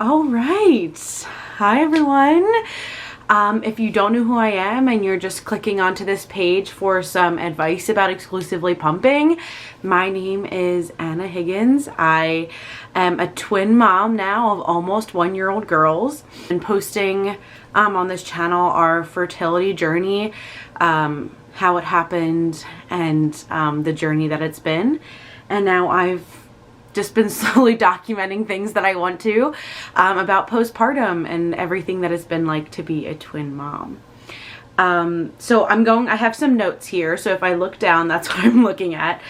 All right. Hi, everyone. If you don't know who I am and you're just clicking onto this page for some advice about exclusively pumping, my name is Anna Higgins. I am a twin mom now of almost 1-year-old girls, and posting on this channel our fertility journey, how it happened, and the journey that it's been. And now I've just been slowly documenting things that I want to about postpartum and everything that it's been like to be a twin mom. So I have some notes here. So if I look down, that's what I'm looking at.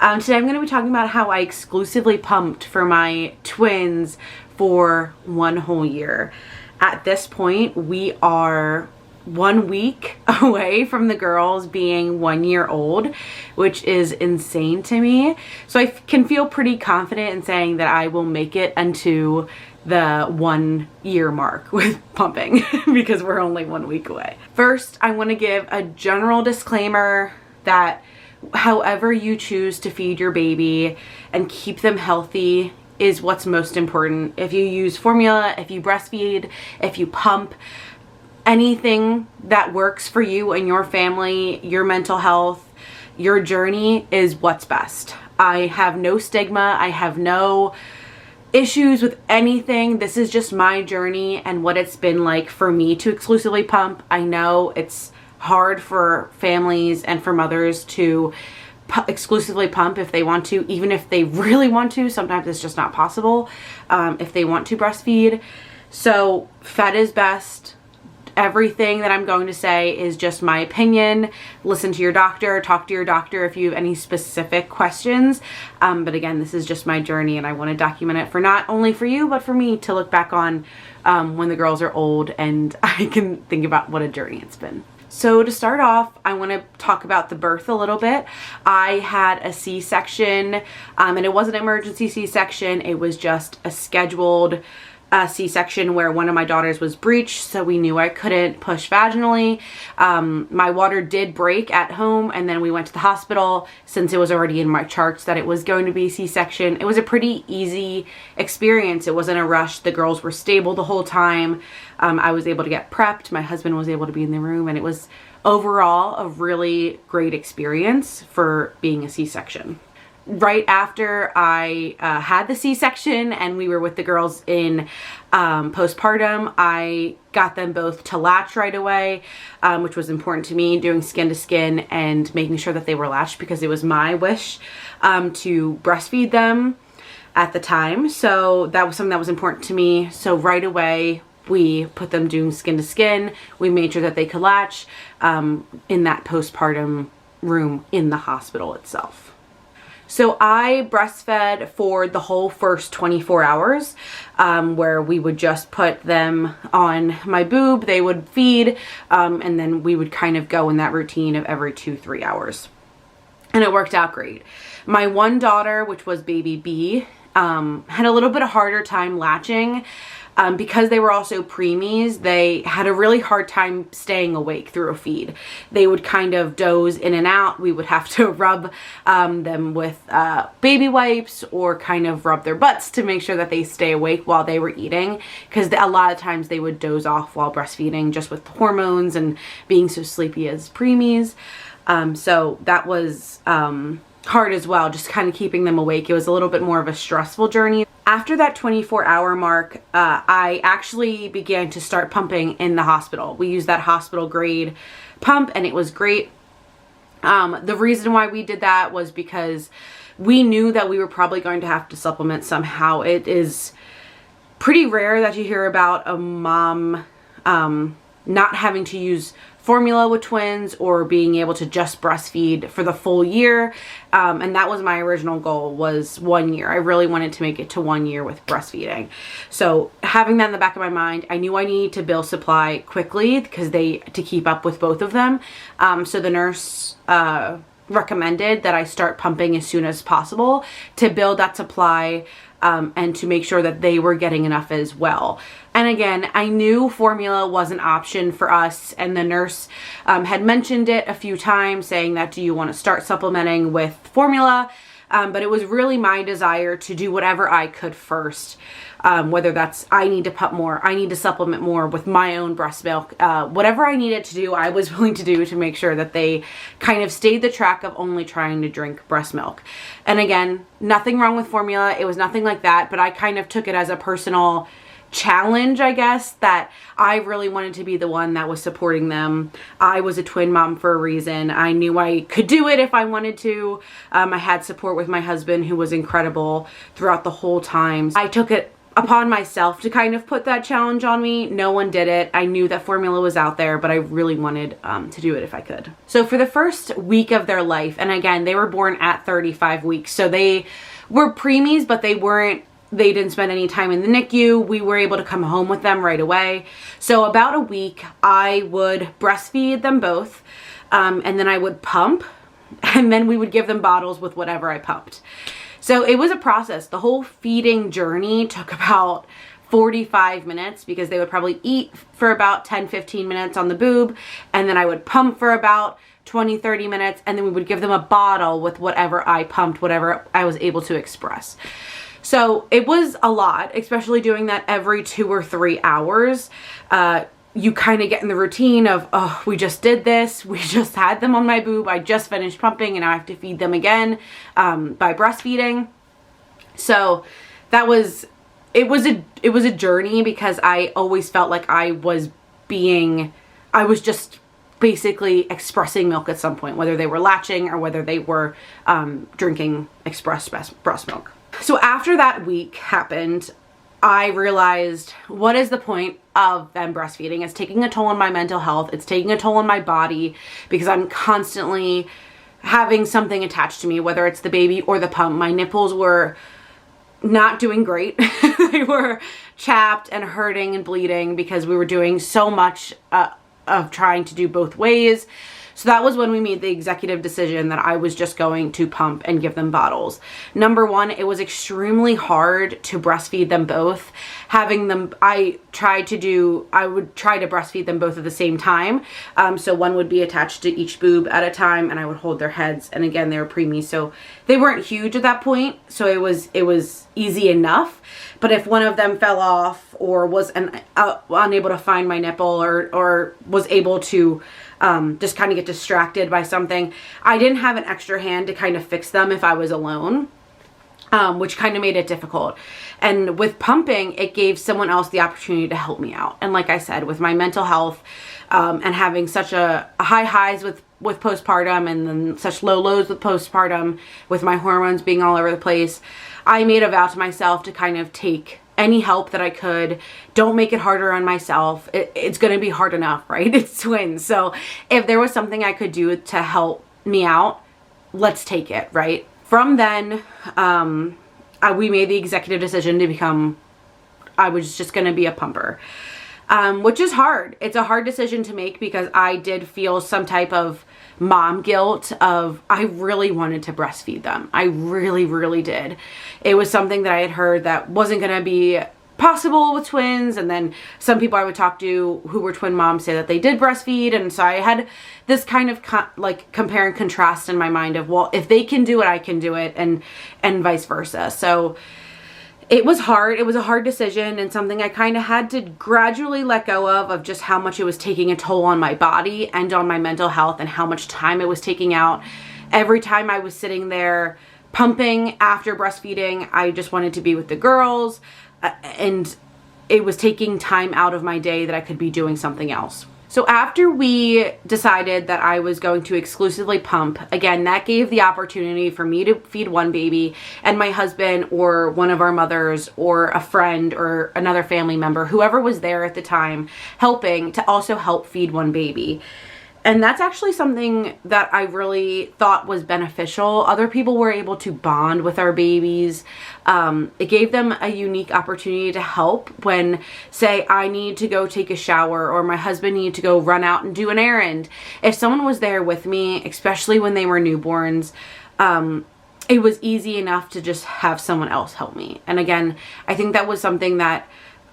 Today I'm going to be talking about how I exclusively pumped for my twins for 1 whole year. At this point, we are 1 week away from the girls being 1 year old, which is insane to me. So I can feel pretty confident in saying that I will make it unto the 1 year mark with pumping because we're only 1 week away. First, I want to give a general disclaimer that however you choose to feed your baby and keep them healthy is what's most important. If you use formula, if you breastfeed, if you pump, anything that works for you and your family, your mental health, your journey is what's best. I have no stigma. I have no issues with anything. This is just my journey and what it's been like for me to exclusively pump. I know it's hard for families and for mothers to exclusively pump if they want to, even if they really want to. Sometimes it's just not possible if they want to breastfeed. So fed is best. Everything that I'm going to say is just my opinion. Listen to your doctor, talk to your doctor if you have any specific questions. But again, this is just my journey and I want to document it for not only for you, but for me to look back on when the girls are old and I can think about what a journey it's been. So to start off, I want to talk about the birth a little bit. I had a C-section and it wasn't an emergency C-section. It was just a scheduled C-section where one of my daughters was breached, so we knew I couldn't push vaginally. My water did break at home, and then we went to the hospital since it was already in my charts that it was going to be C-section. It was a pretty easy experience. It wasn't a rush. The girls were stable the whole time. I was able to get prepped. My husband was able to be in the room, and it was overall a really great experience for being a C-section. Right after I had the C-section and we were with the girls in postpartum, I got them both to latch right away, which was important to me, doing skin to skin and making sure that they were latched because it was my wish to breastfeed them at the time. So that was something that was important to me. So right away, we put them doing skin to skin. We made sure that they could latch in that postpartum room in the hospital itself. So I breastfed for the whole first 24 hours where we would just put them on my boob, they would feed, and then we would kind of go in that routine of every 2-3 hours. And it worked out great. My one daughter, which was baby B, had a little bit of harder time latching. Because they were also preemies, they had a really hard time staying awake through a feed. They would kind of doze in and out. We would have to rub them with baby wipes or kind of rub their butts to make sure that they stay awake while they were eating, because a lot of times they would doze off while breastfeeding just with hormones and being so sleepy as preemies. So that was hard as well, just kind of keeping them awake. It was a little bit more of a stressful journey. After that 24-hour mark, I actually began to start pumping in the hospital. We used that hospital grade pump and it was great. The reason why we did that was because we knew that we were probably going to have to supplement somehow. It is pretty rare that you hear about a mom not having to use formula with twins or being able to just breastfeed for the full year. And that was my original goal, was 1 year. I really wanted to make it to 1 year with breastfeeding. So having that in the back of my mind, I knew I needed to build supply quickly because to keep up with both of them. So the nurse recommended that I start pumping as soon as possible to build that supply and to make sure that they were getting enough as well. And again, I knew formula was an option for us, and the nurse had mentioned it a few times, saying that, do you want to start supplementing with formula? but it was really my desire to do whatever I could first. Whether that's I need to pump more, I need to supplement more with my own breast milk, whatever I needed to do, I was willing to do to make sure that they kind of stayed the track of only trying to drink breast milk. And again, nothing wrong with formula. It was nothing like that, but I kind of took it as a personal challenge, I guess, that I really wanted to be the one that was supporting them. I was a twin mom for a reason. I knew I could do it if I wanted to. I had support with my husband, who was incredible throughout the whole time. I took it upon myself to kind of put that challenge on me. No one did it. I knew that formula was out there, but I really wanted to do it if I could. So for the first week of their life, and again, they were born at 35 weeks, so they were preemies, but they didn't spend any time in the NICU. We were able to come home with them right away. So about a week, I would breastfeed them both, and then I would pump, and then we would give them bottles with whatever I pumped. So it was a process. The whole feeding journey took about 45 minutes because they would probably eat for about 10-15 minutes on the boob, and then I would pump for about 20-30 minutes, and then we would give them a bottle with whatever I pumped, whatever I was able to express. So it was a lot, especially doing that every 2 or 3 hours. You kind of get in the routine of, oh, we just did this. We just had them on my boob. I just finished pumping and now I have to feed them again by breastfeeding. So it was a journey because I always felt like I was just basically expressing milk at some point, whether they were latching or whether they were drinking expressed breast milk. So after that week happened, I realized, what is the point of them breastfeeding? It's taking a toll on my mental health. It's taking a toll on my body because I'm constantly having something attached to me, whether it's the baby or the pump. My nipples were not doing great. They were chapped and hurting and bleeding because we were doing so much of trying to do both ways. So that was when we made the executive decision that I was just going to pump and give them bottles. Number one, it was extremely hard to breastfeed them both. I would try to breastfeed them both at the same time. So one would be attached to each boob at a time and I would hold their heads. And again, they were preemie, so they weren't huge at that point. So it was easy enough. But if one of them fell off or was unable to find my nipple or was able to just kind of get distracted by something, I didn't have an extra hand to kind of fix them if I was alone, which kind of made it difficult. And with pumping, it gave someone else the opportunity to help me out. And like I said, with my mental health and having such a high highs with postpartum and then such low lows with postpartum, with my hormones being all over the place, I made a vow to myself to kind of take any help that I could. Don't make it harder on myself. It's going to be hard enough, right? It's twins. So if there was something I could do to help me out, let's take it, right? From then, we made the executive decision to I was just going to be a pumper, which is hard. It's a hard decision to make because I did feel some type of mom guilt of, I really wanted to breastfeed them. I really, really did. It was something that I had heard that wasn't going to be possible with twins. And then some people I would talk to who were twin moms say that they did breastfeed. And so I had this kind of compare and contrast in my mind of, well, if they can do it, I can do it, and vice versa. So it was hard. It was a hard decision and something I kind of had to gradually let go of just how much it was taking a toll on my body and on my mental health and how much time it was taking out. Every time I was sitting there pumping after breastfeeding, I just wanted to be with the girls, and it was taking time out of my day that I could be doing something else. So after we decided that I was going to exclusively pump, again, that gave the opportunity for me to feed one baby and my husband or one of our mothers or a friend or another family member, whoever was there at the time helping, to also help feed one baby. And that's actually something that I really thought was beneficial. Other people were able to bond with our babies. It gave them a unique opportunity to help when, say, I need to go take a shower or my husband needed to go run out and do an errand. If someone was there with me, especially when they were newborns, it was easy enough to just have someone else help me. And again, I think that was something that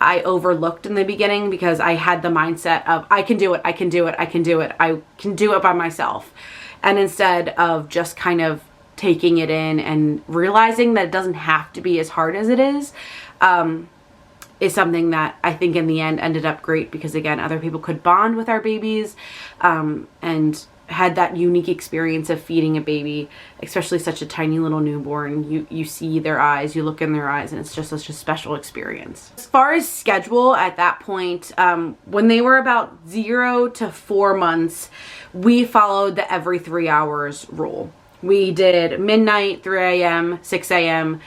I overlooked in the beginning because I had the mindset of, I can do it, I can do it, I can do it, I can do it by myself. And instead of just kind of taking it in and realizing that it doesn't have to be as hard as it is something that I think in the end ended up great, because again, other people could bond with our babies and had that unique experience of feeding a baby, especially such a tiny little newborn. You see their eyes, you look in their eyes, and it's just such a special experience. As far as schedule at that point, when they were about 0 to 4 months, we followed the every 3 hours rule. We did midnight, 3 a.m., 6 a.m.,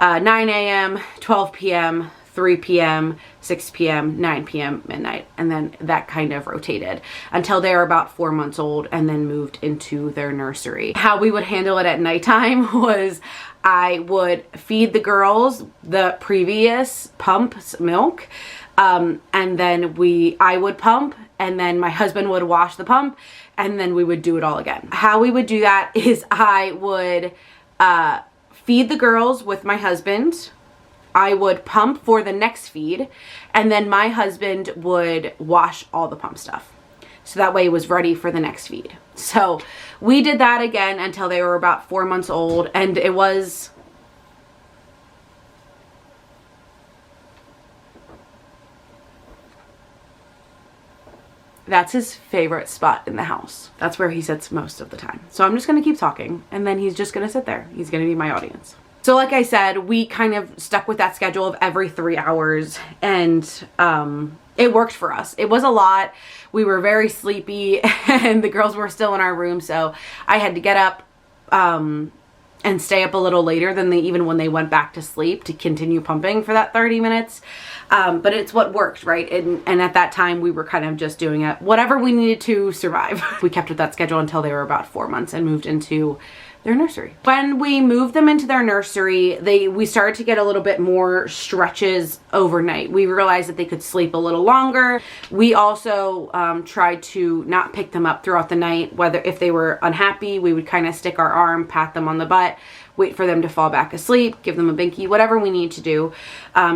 9 a.m., 12 p.m., 3 p.m., 6 p.m., 9 p.m., midnight. And then that kind of rotated until they were about 4 months old, and then moved into their nursery. How we would handle it at nighttime was I would feed the girls the previous pump's milk. And then I would pump, and then my husband would wash the pump, and then we would do it all again. How we would do that is I would feed the girls with my husband. I would pump for the next feed, and then my husband would wash all the pump stuff. So that way it was ready for the next feed. So we did that again until they were about 4 months old, and it was... That's his favorite spot in the house. That's where he sits most of the time. So I'm just gonna keep talking, and then he's just gonna sit there. He's gonna be my audience. So like I said, we kind of stuck with that schedule of every 3 hours, and it worked for us. It was a lot. We were very sleepy, and the girls were still in our room, so I had to get up and stay up a little later than even when they went back to sleep to continue pumping for that 30 minutes. But it's what worked, right? And at that time, we were kind of just doing it, whatever we needed to survive. We kept with that schedule until they were about 4 months and moved into their nursery. When we moved them into their nursery, we started to get a little bit more stretches overnight. We realized that they could sleep a little longer. We also tried to not pick them up throughout the night. If they were unhappy, we would kind of stick our arm, pat them on the butt, wait for them to fall back asleep, give them a binky, whatever we need to do.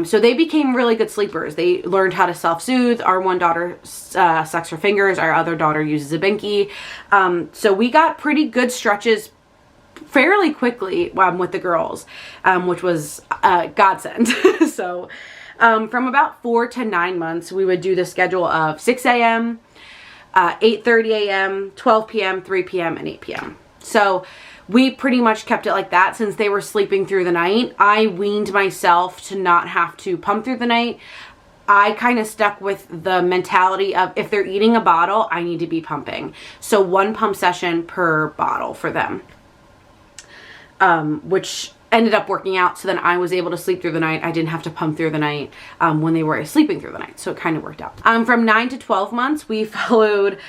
So they became really good sleepers. They learned how to self-soothe. Our one daughter sucks her fingers. Our other daughter uses a binky. So we got pretty good stretches fairly quickly with the girls, which was godsend. So from about 4 to 9 months, we would do the schedule of 6 a.m., 8:30 a.m., 12 p.m., 3 p.m., and 8 p.m. So we pretty much kept it like that since they were sleeping through the night. I weaned myself to not have to pump through the night. I kind of stuck with the mentality of if they're eating a bottle, I need to be pumping. So 1 pump session per bottle for them. Which ended up working out. So then I was able to sleep through the night. I didn't have to pump through the night when they were sleeping through the night. So it kind of worked out. From 9 to 12 months, we followed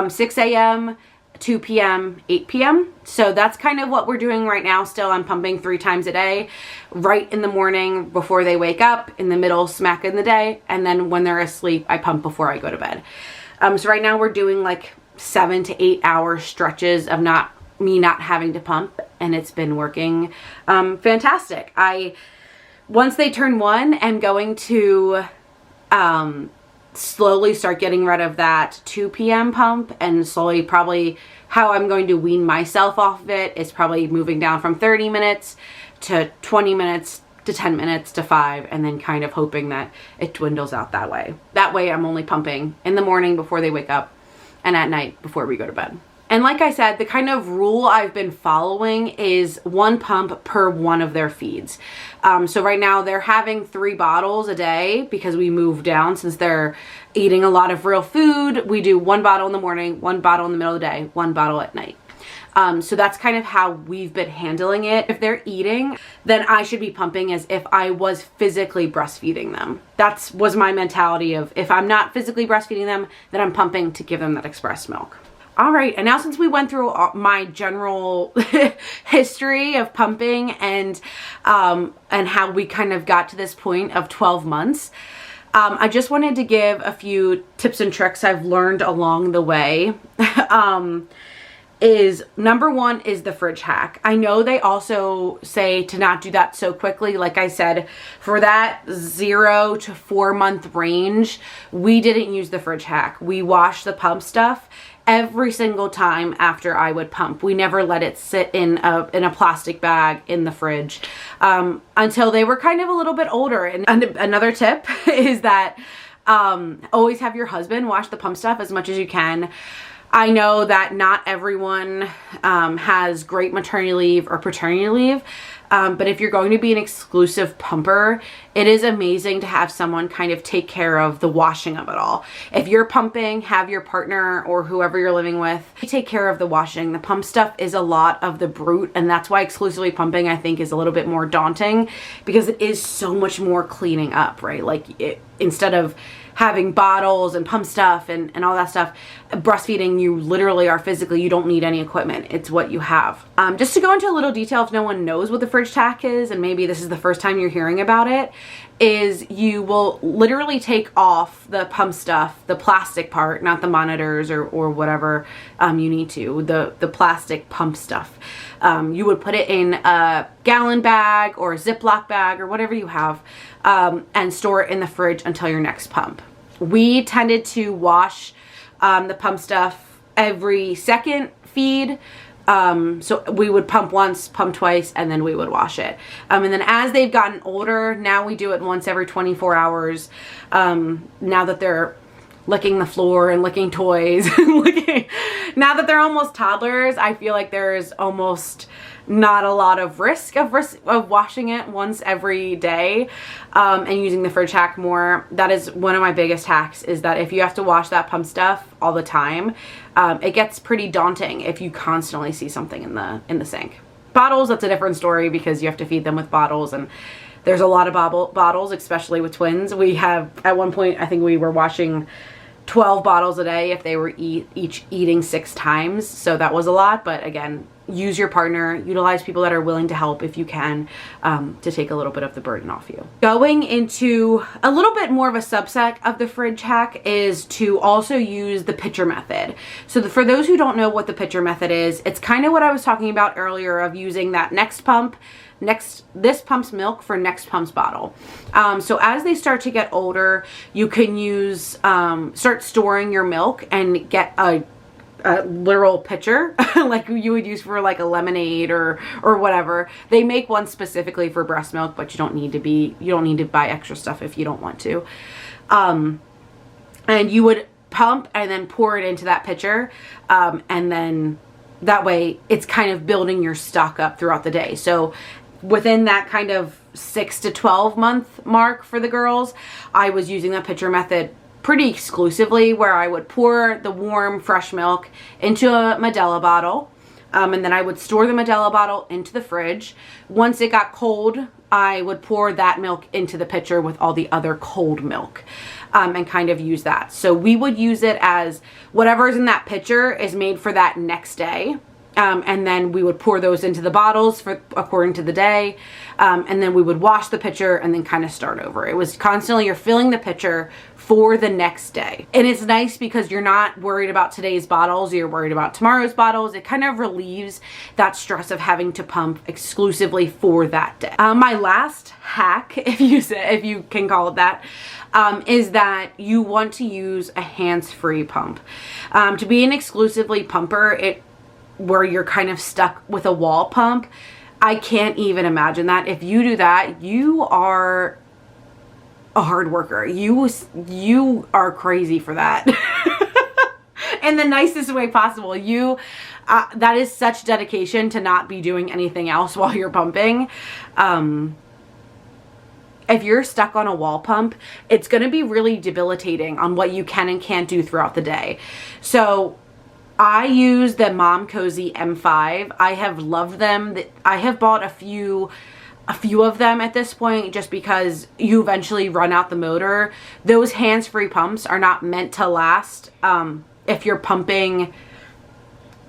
6 a.m., 2 p.m., 8 p.m. So that's kind of what we're doing right now. Still, I'm pumping 3 times a day, right in the morning before they wake up, in the middle, smack in the day. And then when they're asleep, I pump before I go to bed. So right now we're doing like 7 to 8 hour stretches of not having to pump, and it's been working fantastic. Once they turn 1, I'm going to slowly start getting rid of that 2 p.m. pump, and slowly probably how I'm going to wean myself off of it is probably moving down from 30 minutes to 20 minutes to 10 minutes to 5, and then kind of hoping that it dwindles out that way. That way I'm only pumping in the morning before they wake up and at night before we go to bed. And like I said, the kind of rule I've been following is 1 pump per one of their feeds. So right now they're having 3 bottles a day because we moved down since they're eating a lot of real food. We do 1 bottle in the morning, 1 bottle in the middle of the day, 1 bottle at night. So that's kind of how we've been handling it. If they're eating, then I should be pumping as if I was physically breastfeeding them. That was my mentality of if I'm not physically breastfeeding them, then I'm pumping to give them that express milk. All right, and now since we went through my general history of pumping and how we kind of got to this point of 12 months, I just wanted to give a few tips and tricks I've learned along the way. is number one is the fridge hack. I know they also say to not do that so quickly. Like I said, for that 0 to 4 month range, we didn't use the fridge hack. We washed the pump stuff every single time after I would pump. We never let it sit in a plastic bag in the fridge until they were kind of a little bit older. And another tip is that always have your husband wash the pump stuff as much as you can. I know that not everyone has great maternity leave or paternity leave, but if you're going to be an exclusive pumper, it is amazing to have someone kind of take care of the washing of it all. If you're pumping, have your partner or whoever you're living with take care of the washing. The pump stuff is a lot of the brute, and that's why exclusively pumping, I think, is a little bit more daunting, because it is so much more cleaning up, right? Like instead of having bottles and pump stuff and all that stuff, breastfeeding, you literally are physically, you don't need any equipment. It's what you have. Just to go into a little detail, if no one knows what the fridge hack is, and maybe this is the first time you're hearing about it, is you will literally take off the pump stuff, the plastic part, not the monitors or whatever you need to, the plastic pump stuff. You would put it in a gallon bag or a Ziploc bag or whatever you have, and store it in the fridge until your next pump. We tended to wash the pump stuff every second feed. So we would pump once, pump twice, and then we would wash it. And then as they've gotten older, now we do it once every 24 hours. Now that they're licking the floor and licking toys, now that they're almost toddlers, I feel like there's almost not a lot of risk of washing it once every day, and using the fridge hack more. That is one of my biggest hacks, is that if you have to wash that pump stuff all the time, it gets pretty daunting if you constantly see something in the sink. Bottles, that's a different story, because you have to feed them with bottles, and there's a lot of bottles, especially with twins. We have, at one point, I think we were washing 12 bottles a day if they were each eating 6 times. So that was a lot. But again, use your partner, utilize people that are willing to help if you can, to take a little bit of the burden off you. Going into a little bit more of a subset of the fridge hack is to also use the pitcher method. So for those who don't know what the pitcher method is, it's kind of what I was talking about earlier of using that next pump, this pump's milk for next pump's bottle. So as they start to get older, you can use, start storing your milk and get a literal pitcher like you would use for like a lemonade or whatever. They make one specifically for breast milk, but you don't need to buy extra stuff if you don't want to. And you would pump and then pour it into that pitcher, and then that way it's kind of building your stock up throughout the day. So within that kind of 6 to 12 month mark for the girls, I was using the pitcher method pretty exclusively, where I would pour the warm fresh milk into a Medela bottle, and then I would store the Medela bottle into the fridge. Once it got cold, I would pour that milk into the pitcher with all the other cold milk, and kind of use that. So we would use it as whatever's in that pitcher is made for that next day. And then we would pour those into the bottles according to the day. And then we would wash the pitcher and then kind of start over. It was constantly, you're filling the pitcher for the next day. And it's nice because you're not worried about today's bottles, you're worried about tomorrow's bottles. It kind of relieves that stress of having to pump exclusively for that day. My last hack, if you can call it that, is that you want to use a hands-free pump. To be an exclusively pumper, where you're kind of stuck with a wall pump, I can't even imagine that. If you do that, you are a hard worker. You are crazy for that. In the nicest way possible. That is such dedication to not be doing anything else while you're pumping. If you're stuck on a wall pump, it's going to be really debilitating on what you can and can't do throughout the day. So I use the Mom Cozy M5. I have loved them. I have bought a few of them at this point, just because you eventually run out the motor. Those hands-free pumps are not meant to last if you're pumping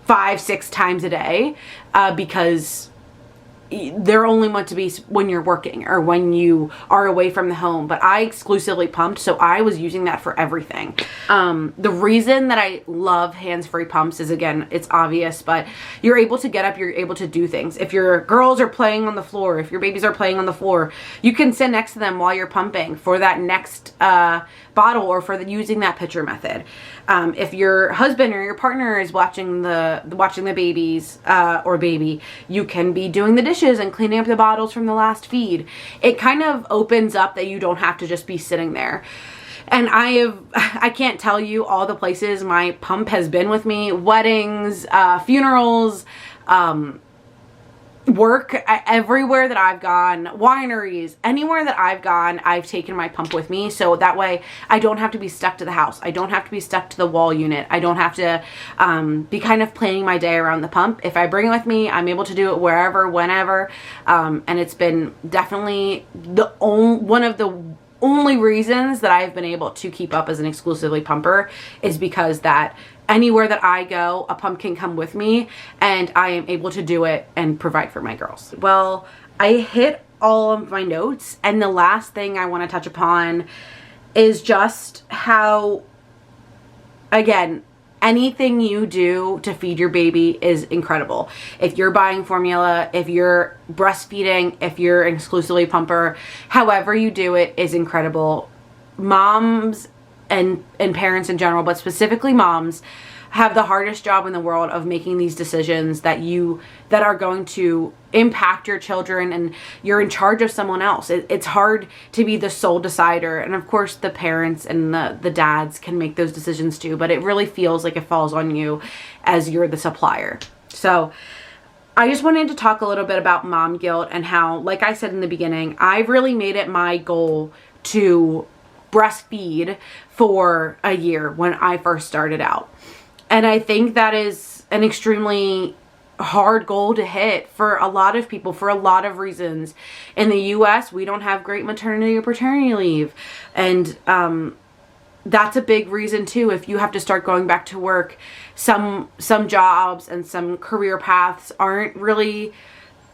5-6 times a day, because they're only meant to be when you're working or when you are away from the home. But I exclusively pumped, so I was using that for everything. The reason that I love hands-free pumps is, again, it's obvious, but you're able to get up, you're able to do things. If your girls are playing on the floor, if your babies are playing on the floor, you can sit next to them while you're pumping for that next bottle or for using that pitcher method. If your husband or your partner is watching the babies or baby, you can be doing the dishes and cleaning up the bottles from the last feed. It kind of opens up that you don't have to just be sitting there. And I can't tell you all the places my pump has been with me: weddings, funerals, work, everywhere that I've gone, wineries, anywhere that I've gone, I've taken my pump with me. So that way I don't have to be stuck to the house. I don't have to be stuck to the wall unit. I don't have to be kind of planning my day around the pump. If I bring it with me, I'm able to do it wherever, whenever. And it's been definitely one of the only reasons that I've been able to keep up as an exclusively pumper is because that anywhere that I go, a pump can come with me and I am able to do it and provide for my girls. Well, I hit all of my notes, and the last thing I want to touch upon is just how, again, anything you do to feed your baby is incredible. If you're buying formula, if you're breastfeeding, if you're an exclusively pumper, however you do it is incredible. Moms and parents in general, but specifically moms, have the hardest job in the world of making these decisions that are going to impact your children, and you're in charge of someone else. It's hard to be the sole decider, and of course the parents and the dads can make those decisions too, but it really feels like it falls on you as you're the supplier. So I just wanted to talk a little bit about mom guilt and how, like I said in the beginning, I've really made it my goal to breastfeed for a year when I first started out. And I think that is an extremely hard goal to hit for a lot of people for a lot of reasons. In the US, we don't have great maternity or paternity leave. And that's a big reason too. If you have to start going back to work, some jobs and some career paths aren't really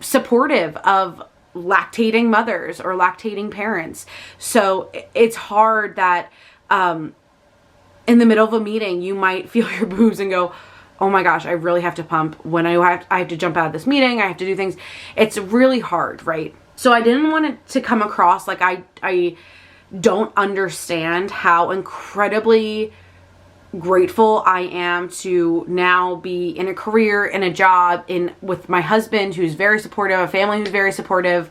supportive of lactating mothers or lactating parents. So it's hard that in the middle of a meeting, you might feel your boobs and go, oh my gosh, I really have to pump. When I have to jump out of this meeting, I have to do things. It's really hard, right? So I didn't want it to come across like I don't understand how incredibly grateful I am to now be in a career, in a job, with my husband who's very supportive, a family who's very supportive,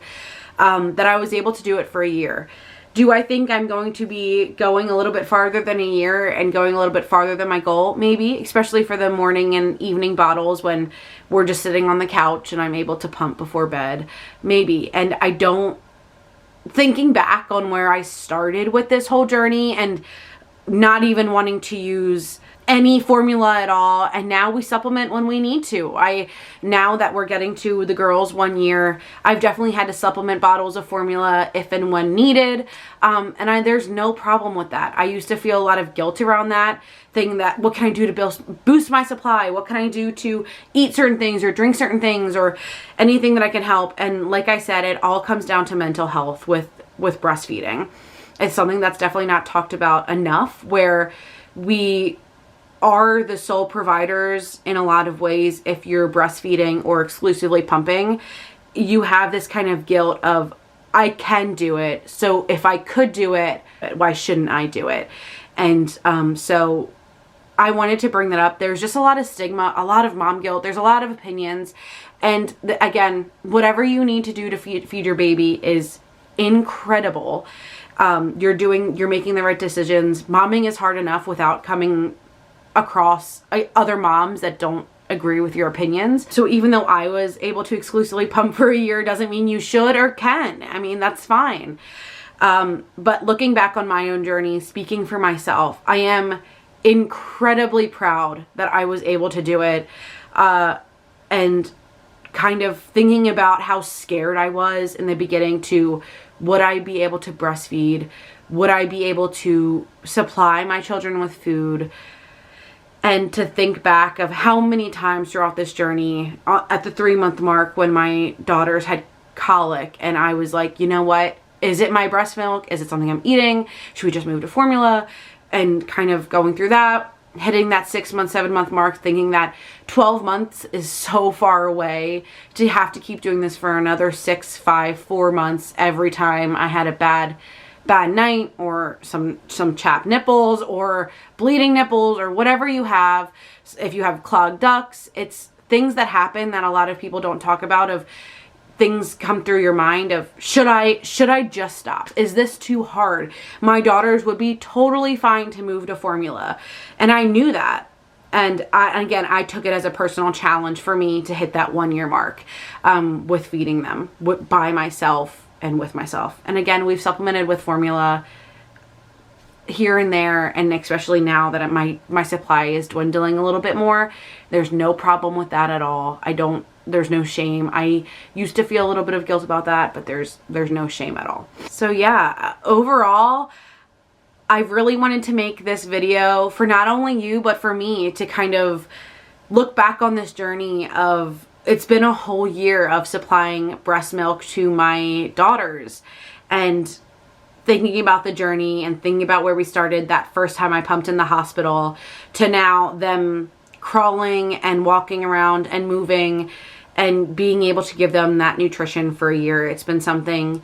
that I was able to do it for a year. Do I think I'm going to be going a little bit farther than a year and going a little bit farther than my goal? Maybe, especially for the morning and evening bottles when we're just sitting on the couch and I'm able to pump before bed. Maybe. And thinking back on where I started with this whole journey and not even wanting to use any formula at all, and now we supplement when we need to. Now that we're getting to the girls 1 year, I've definitely had to supplement bottles of formula if and when needed, and there's no problem with that. I used to feel a lot of guilt around that, thinking that what can I do to boost my supply? What can I do to eat certain things or drink certain things or anything that I can help? And like I said, it all comes down to mental health with breastfeeding. It's something that's definitely not talked about enough, where we are the sole providers in a lot of ways. If you're breastfeeding or exclusively pumping, you have this kind of guilt of, I can do it, so if I could do it, why shouldn't I do it? And so I wanted to bring that up. There's just a lot of stigma, a lot of mom guilt, there's a lot of opinions, and again, whatever you need to do to feed your baby is incredible. You're making the right decisions. Momming is hard enough without coming across other moms that don't agree with your opinions. So even though I was able to exclusively pump for a year doesn't mean you should or can. I mean, that's fine. But looking back on my own journey, speaking for myself, I am incredibly proud that I was able to do it. And kind of thinking about how scared I was in the beginning to, would I be able to breastfeed? Would I be able to supply my children with food? And to think back of how many times throughout this journey, at the 3-month mark when my daughters had colic, and I was like, you know what? Is it my breast milk? Is it something I'm eating? Should we just move to formula? And kind of going through that, hitting that 6-month, 7-month mark, thinking that 12 months is so far away to have to keep doing this for another 6, 5, 4 months every time I had a bad night, or some chapped nipples or bleeding nipples, or whatever you have. If you have clogged ducts, it's things that happen that a lot of people don't talk about, of things come through your mind of, should I just stop? Is this too hard? My daughters would be totally fine to move to formula. And I knew that. And I took it as a personal challenge for me to hit that 1-year mark with feeding them by myself and with myself. And again, we've supplemented with formula here and there, and especially now that my supply is dwindling a little bit more, there's no problem with that at all. There's no shame. I used to feel a little bit of guilt about that, but there's no shame at all. So yeah, overall, I really wanted to make this video for not only you, but for me to kind of look back on this journey of, it's been a whole year of supplying breast milk to my daughters, and thinking about the journey and thinking about where we started that first time I pumped in the hospital, to now them crawling and walking around and moving and being able to give them that nutrition for a year. It's been something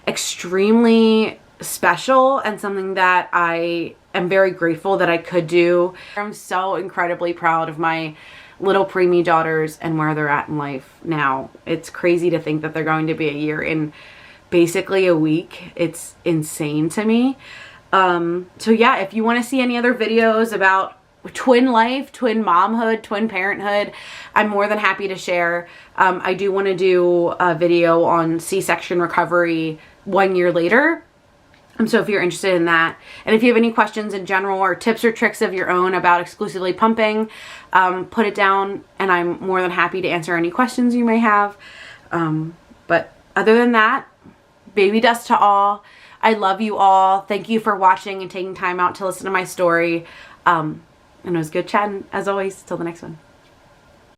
extremely special and something that I am very grateful that I could do. I'm so incredibly proud of my little preemie daughters and where they're at in life now. It's crazy to think that they're going to be a year in basically a week. It's insane to me. So yeah, if you want to see any other videos about twin life, twin momhood, twin parenthood, I'm more than happy to share. I do want to do a video on C-section recovery 1 year later. So if you're interested in that, and if you have any questions in general or tips or tricks of your own about exclusively pumping, put it down, and I'm more than happy to answer any questions you may have. But other than that, baby dust to all. I love you all. Thank you for watching and taking time out to listen to my story. And it was good chatting as always. Till the next one.